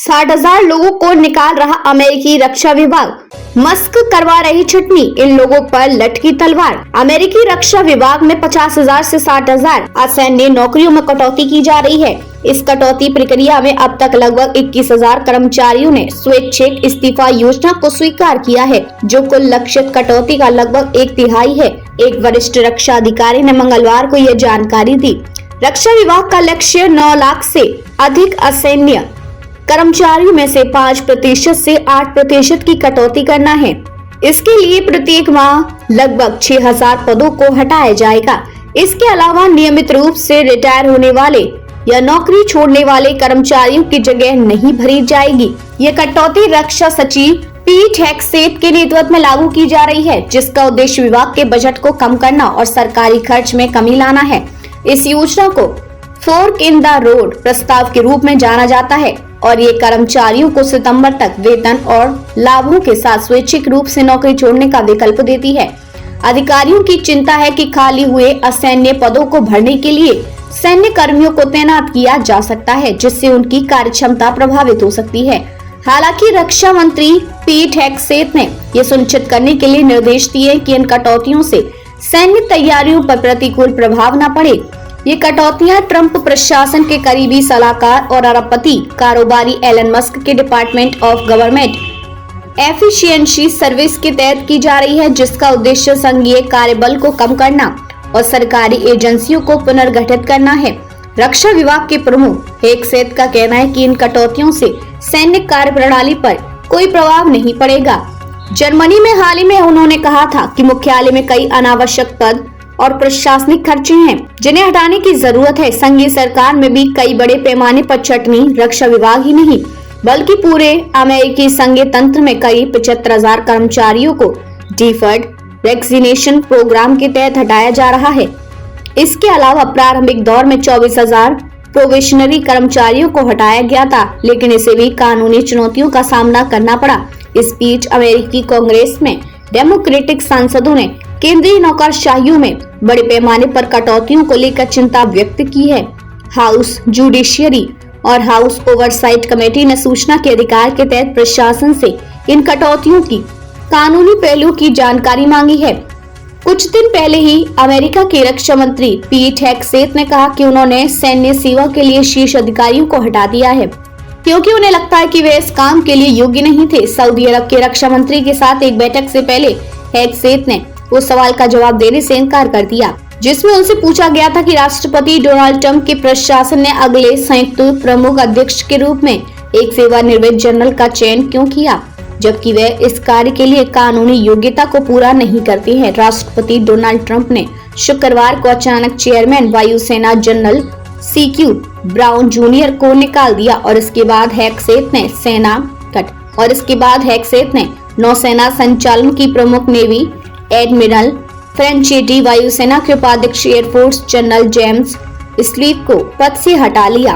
60,000 लोगों को निकाल रहा अमेरिकी रक्षा विभाग। मस्क करवा रही छटनी, इन लोगों पर लटकी तलवार। अमेरिकी रक्षा विभाग में 50,000 से 60,000 असैन्य नौकरियों में कटौती की जा रही है। इस कटौती प्रक्रिया में अब तक लगभग 21,000 कर्मचारियों ने स्वैच्छिक इस्तीफा योजना को स्वीकार किया है, जो कुल लक्षित कटौती का लगभग 1/3 है। एक वरिष्ठ रक्षा अधिकारी ने मंगलवार को यह जानकारी दी। रक्षा विभाग का लक्ष्य 9 लाख से अधिक असैन्य कर्मचारियों में से 5% से 8% की कटौती करना है। इसके लिए प्रत्येक माह लगभग 6,000 पदों को हटाया जाएगा। इसके अलावा नियमित रूप से रिटायर होने वाले या नौकरी छोड़ने वाले कर्मचारियों की जगह नहीं भरी जाएगी। ये कटौती रक्षा सचिव पीट हेग्सेथ के नेतृत्व में लागू की जा रही है, जिसका उद्देश्य विभाग के बजट को कम करना और सरकारी खर्च में कमी लाना है। इस योजना को फोर्क इन द रोड प्रस्ताव के रूप में जाना जाता है और ये कर्मचारियों को सितंबर तक वेतन और लाभों के साथ स्वैच्छिक रूप से नौकरी छोड़ने का विकल्प देती है। अधिकारियों की चिंता है कि खाली हुए असैन्य पदों को भरने के लिए सैन्य कर्मियों को तैनात किया जा सकता है, जिससे उनकी कार्यक्षमता प्रभावित हो सकती है। हालांकि रक्षा मंत्री पीट हेग्सेथ ने यह सुनिश्चित करने के लिए निर्देश दिए कि इन कटौतियों से सैन्य तैयारियों पर प्रतिकूल प्रभाव न पड़े। ये कटौतियां ट्रंप प्रशासन के करीबी सलाहकार और अरबपति कारोबारी एलन मस्क के department of government efficiency service के तहत की जा रही है, जिसका उद्देश्य संघीय कार्यबल को कम करना और सरकारी एजेंसियों को पुनर्गठित करना है। रक्षा विभाग के प्रमुख हेग्सेथ का कहना है कि इन कटौतियों से सैन्य कार्यप्रणाली पर कोई प्रभाव नहीं पड़ेगा। जर्मनी में हाल ही में उन्होंने कहा था कि मुख्यालय में कई अनावश्यक पद और प्रशासनिक खर्चे हैं, जिन्हें हटाने की जरूरत है। संघीय सरकार में भी कई बड़े पैमाने पर छटनी रक्षा विभाग ही नहीं, बल्कि पूरे अमेरिकी संघीय तंत्र में करीब 75,000 कर्मचारियों को डिफर्ड वैक्सीनेशन प्रोग्राम के तहत हटाया जा रहा है। इसके अलावा प्रारंभिक दौर में 24,000 प्रोबेशनरी कर्मचारियों को हटाया गया था, लेकिन इसे भी कानूनी चुनौतियों का सामना करना पड़ा। इस बीच अमेरिकी कांग्रेस में डेमोक्रेटिक सांसदों ने केंद्रीय नौकरशाहियों में बड़े पैमाने पर कटौतियों को लेकर चिंता व्यक्त की है। हाउस जुडिशियरी और हाउस ओवरसाइट कमेटी ने सूचना के अधिकार के तहत प्रशासन से इन कटौतियों की कानूनी पहलू की जानकारी मांगी है। कुछ दिन पहले ही अमेरिका के रक्षा मंत्री पीट हेग्सेथ ने कहा कि उन्होंने सैन्य सेवा के लिए शीर्ष अधिकारियों को हटा दिया है, क्योंकि उन्हें लगता है कि वे इस काम के लिए योग्य नहीं थे। सऊदी अरब के रक्षा मंत्री के साथ एक बैठक से पहले हेग्सेथ ने उस सवाल का जवाब देने से इनकार कर दिया, जिसमें उनसे पूछा गया था कि राष्ट्रपति डोनाल्ड ट्रंप के प्रशासन ने अगले संयुक्त प्रमुख अध्यक्ष के रूप में एक सेवानिवृत्त जनरल का चयन क्यों किया, जबकि वे इस कार्य के लिए कानूनी योग्यता को पूरा नहीं करते हैं। राष्ट्रपति डोनाल्ड ट्रंप ने शुक्रवार को अचानक चेयरमैन वायुसेना जनरल CQ ब्राउन जूनियर को निकाल दिया और इसके बाद हेग्सेथ ने नौसेना संचालन की प्रमुख नेवी एडमिरल फ्रेंचेटी वायुसेना के उपाध्यक्ष एयरफोर्स जनरल जेम्स स्लीप को पद से हटा लिया।